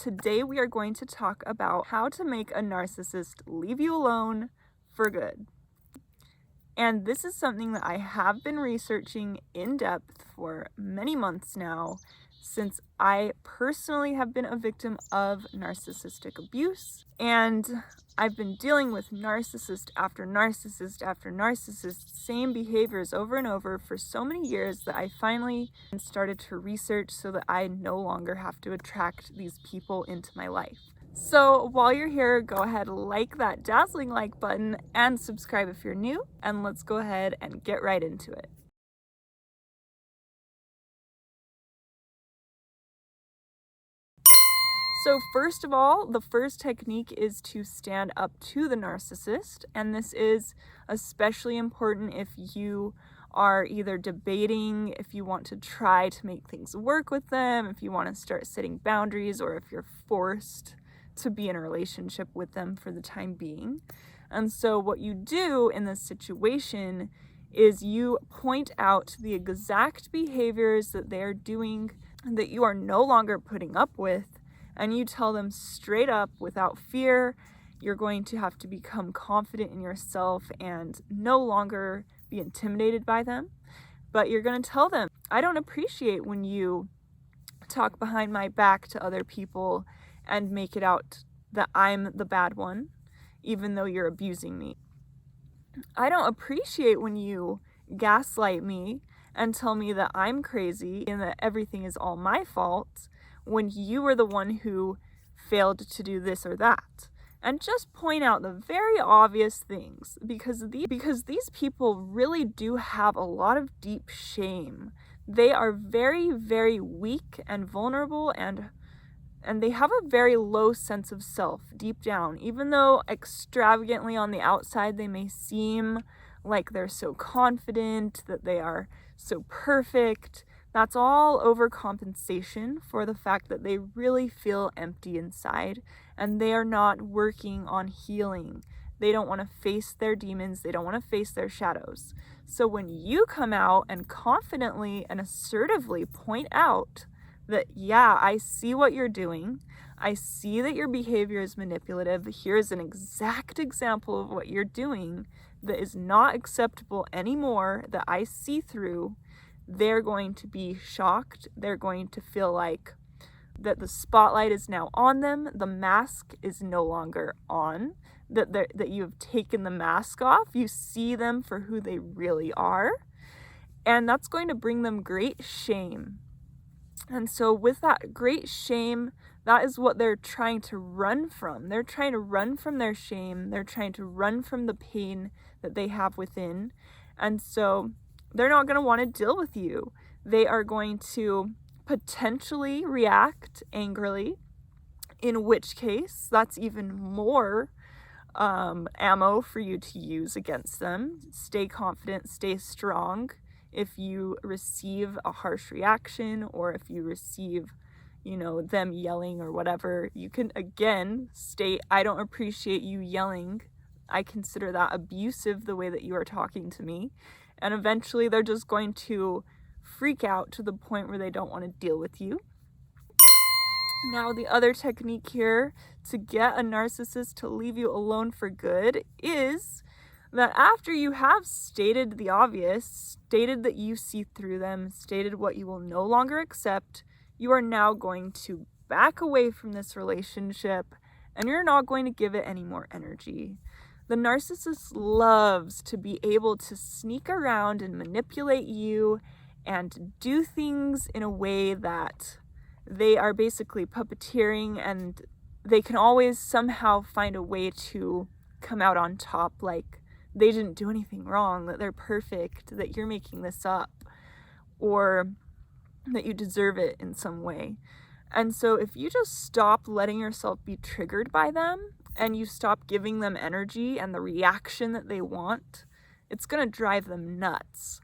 today we are going to talk about how to make a narcissist leave you alone for good. And this is something that I have been researching in depth for many months now, since I personally have been a victim of narcissistic abuse. And I've been dealing with narcissist after narcissist after narcissist, same behaviors over and over for so many years that I finally started to research so that I no longer have to attract these people into my life. So while you're here, go ahead, like that dazzling like button and subscribe if you're new, and let's go ahead and get right into it. So first of all, the first technique is to stand up to the narcissist, and this is especially important if you are either debating if you want to try to make things work with them, if you want to start setting boundaries, or if you're forced to be in a relationship with them for the time being. And so what you do in this situation is you point out the exact behaviors that they're doing that you are no longer putting up with, and you tell them straight up without fear. You're going to have to become confident in yourself and no longer be intimidated by them. But you're going to tell them, I don't appreciate when you talk behind my back to other people and make it out that I'm the bad one, even though you're abusing me. I don't appreciate when you gaslight me and tell me that I'm crazy and that everything is all my fault, when you were the one who failed to do this or that. And just point out the very obvious things, because these people really do have a lot of deep shame. They are very, very weak and vulnerable, and they have a very low sense of self deep down. Even though extravagantly on the outside they may seem like they're so confident, that they are so perfect, that's all overcompensation for the fact that they really feel empty inside, and they are not working on healing. They don't want to face their demons. They don't want to face their shadows. So when you come out and confidently and assertively point out that, yeah, I see what you're doing, I see that your behavior is manipulative, here's an exact example of what you're doing that is not acceptable anymore, that I see through, they're going to be shocked. They're going to feel like that the spotlight is now on them. The mask is no longer on, that you have taken the mask off. You see them for who they really are. And that's going to bring them great shame. And so with that great shame, that is what they're trying to run from. They're trying to run from their shame. They're trying to run from the pain that they have within. And so they're not going to want to deal with you. They are going to potentially react angrily, in which case that's even more ammo for you to use against them. Stay confident, stay strong. If you receive a harsh reaction, or if you receive, them yelling or whatever, you can again state, I don't appreciate you yelling. I consider that abusive, the way that you are talking to me. And eventually they're just going to freak out to the point where they don't want to deal with you. Now, the other technique here to get a narcissist to leave you alone for good is that after you have stated the obvious, stated that you see through them, stated what you will no longer accept, you are now going to back away from this relationship, and you're not going to give it any more energy. The narcissist loves to be able to sneak around and manipulate you and do things in a way that they are basically puppeteering, and they can always somehow find a way to come out on top, like they didn't do anything wrong, that they're perfect, that you're making this up, or that you deserve it in some way. And so if you just stop letting yourself be triggered by them, and you stop giving them energy and the reaction that they want, it's going to drive them nuts.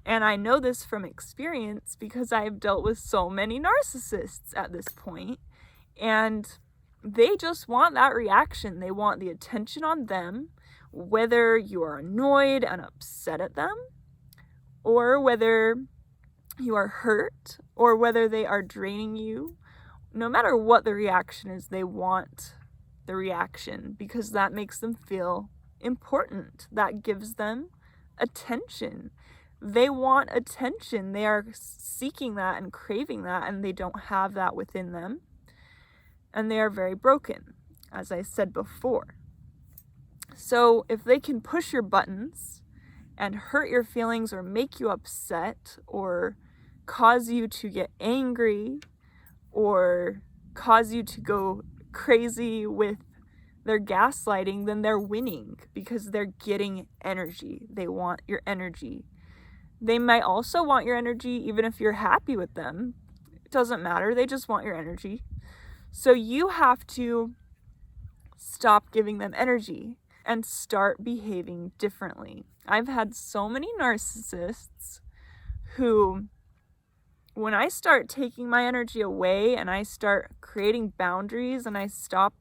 And I know this from experience because I've dealt with so many narcissists at this point, and they just want that reaction. They want the attention on them, whether you are annoyed and upset at them, or whether you are hurt, or whether they are draining you, no matter what the reaction is, they want the reaction because that makes them feel important. That gives them attention. They want attention. They are seeking that and craving that, and they don't have that within them. And they are very broken, as I said before. So if they can push your buttons and hurt your feelings or make you upset or cause you to get angry or cause you to go crazy with their gaslighting, then they're winning because they're getting energy. They want your energy. They might also want your energy even if you're happy with them. It doesn't matter. They just want your energy. So you have to stop giving them energy and start behaving differently. I've had so many narcissists who, when I start taking my energy away and I start creating boundaries and I stop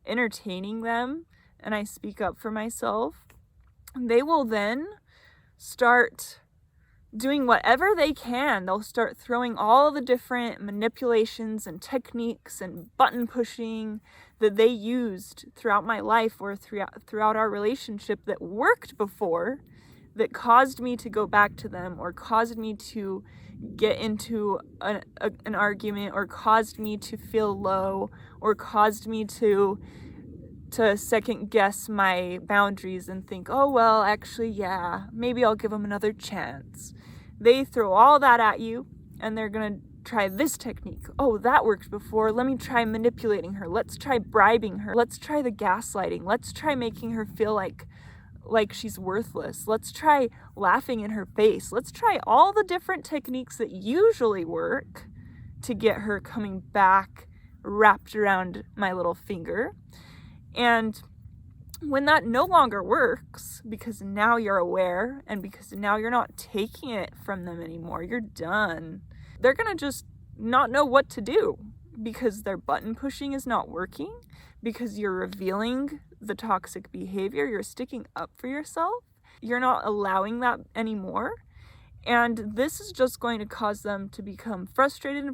entertaining them and I speak up for myself, they will then start doing whatever they can. They'll start throwing all the different manipulations and techniques and button pushing that they used throughout my life or throughout our relationship that worked before, that caused me to go back to them or caused me to get into an argument or caused me to feel low or caused me to second guess my boundaries and think, oh, well, actually, yeah, maybe I'll give them another chance. They throw all that at you and they're going to try this technique. Oh, that worked before. Let me try manipulating her. Let's try bribing her. Let's try the gaslighting. Let's try making her feel like she's worthless. Let's try laughing in her face. Let's try all the different techniques that usually work to get her coming back wrapped around my little finger. And when that no longer works, because now you're aware and because now you're not taking it from them anymore, you're done, they're going to just not know what to do because their button pushing is not working, because you're revealing the toxic behavior, you're sticking up for yourself, you're not allowing that anymore. And this is just going to cause them to become frustrated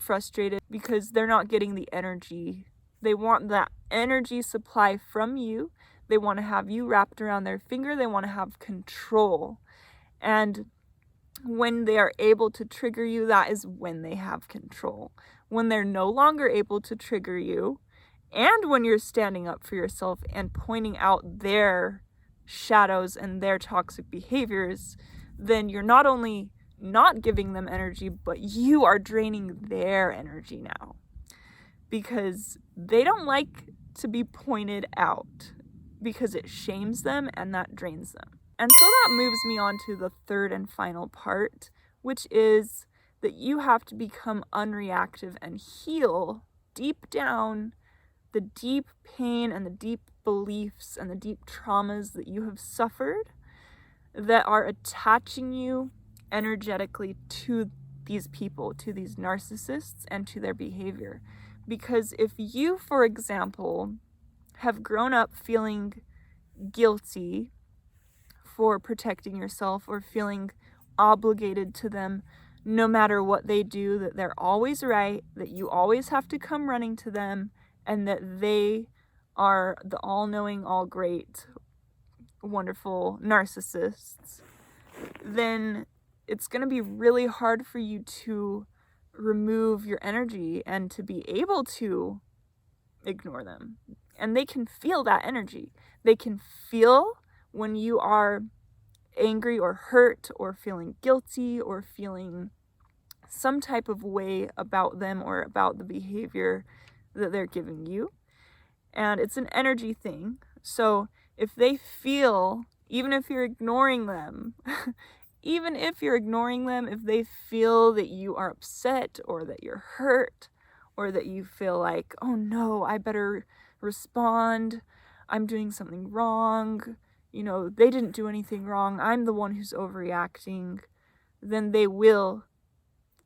because they're not getting the energy. They want that energy supply from you. They want to have you wrapped around their finger. They want to have control. And when they are able to trigger you, that is when they have control. When they're no longer able to trigger you, and when you're standing up for yourself and pointing out their shadows and their toxic behaviors, then you're not only not giving them energy, but you are draining their energy now. Because they don't like to be pointed out, because it shames them and that drains them. And so that moves me on to the third and final part, which is that you have to become unreactive and heal deep down the deep pain and the deep beliefs and the deep traumas that you have suffered that are attaching you energetically to these people, to these narcissists, and to their behavior. Because if you, for example, have grown up feeling guilty for protecting yourself or feeling obligated to them no matter what they do, that they're always right, that you always have to come running to them, and that they are the all-knowing, all-great, wonderful narcissists, then it's going to be really hard for you to remove your energy and to be able to ignore them. And they can feel that energy. They can feel when you are angry or hurt or feeling guilty or feeling some type of way about them or about the behavior that they're giving you. And it's an energy thing. So if they feel, even if you're ignoring them, if they feel that you are upset or that you're hurt or that you feel like, oh no, I better respond, I'm doing something wrong, they didn't do anything wrong, I'm the one who's overreacting, then they will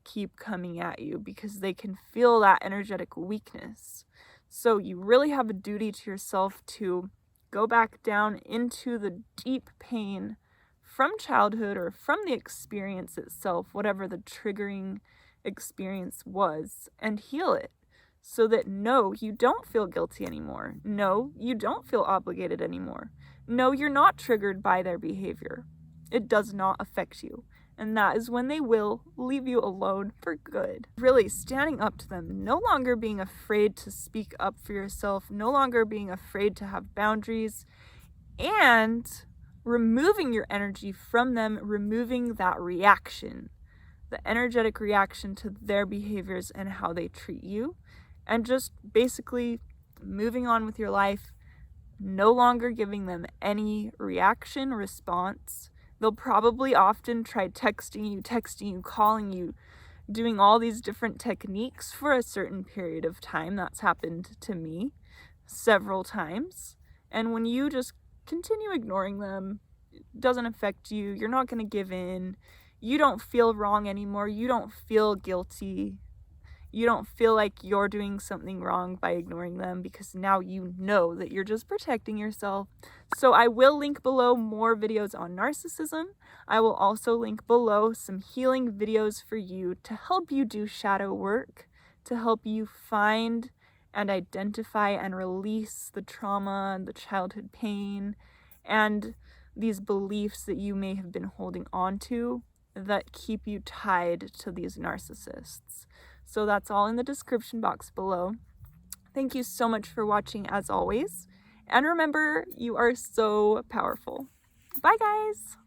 keep coming at you because they can feel that energetic weakness. So you really have a duty to yourself to go back down into the deep pain from childhood or from the experience itself, whatever the triggering experience was, and heal it so that no, you don't feel guilty anymore. No, you don't feel obligated anymore. No, you're not triggered by their behavior. It does not affect you. And that is when they will leave you alone for good. Really standing up to them, no longer being afraid to speak up for yourself, no longer being afraid to have boundaries, and removing your energy from them, removing that reaction, the energetic reaction to their behaviors and how they treat you, and just basically moving on with your life, no longer giving them any reaction, response. They'll probably often try texting you, calling you, doing all these different techniques for a certain period of time. That's happened to me several times. And when you just continue ignoring them, it doesn't affect you. You're not going to give in. You don't feel wrong anymore. You don't feel guilty. You don't feel like you're doing something wrong by ignoring them, because now you know that you're just protecting yourself. So I will link below more videos on narcissism. I will also link below some healing videos for you to help you do shadow work, to help you find and identify and release the trauma and the childhood pain and these beliefs that you may have been holding on to that keep you tied to these narcissists. So that's all in the description box below. Thank you so much for watching as always. And remember, you are so powerful. Bye guys!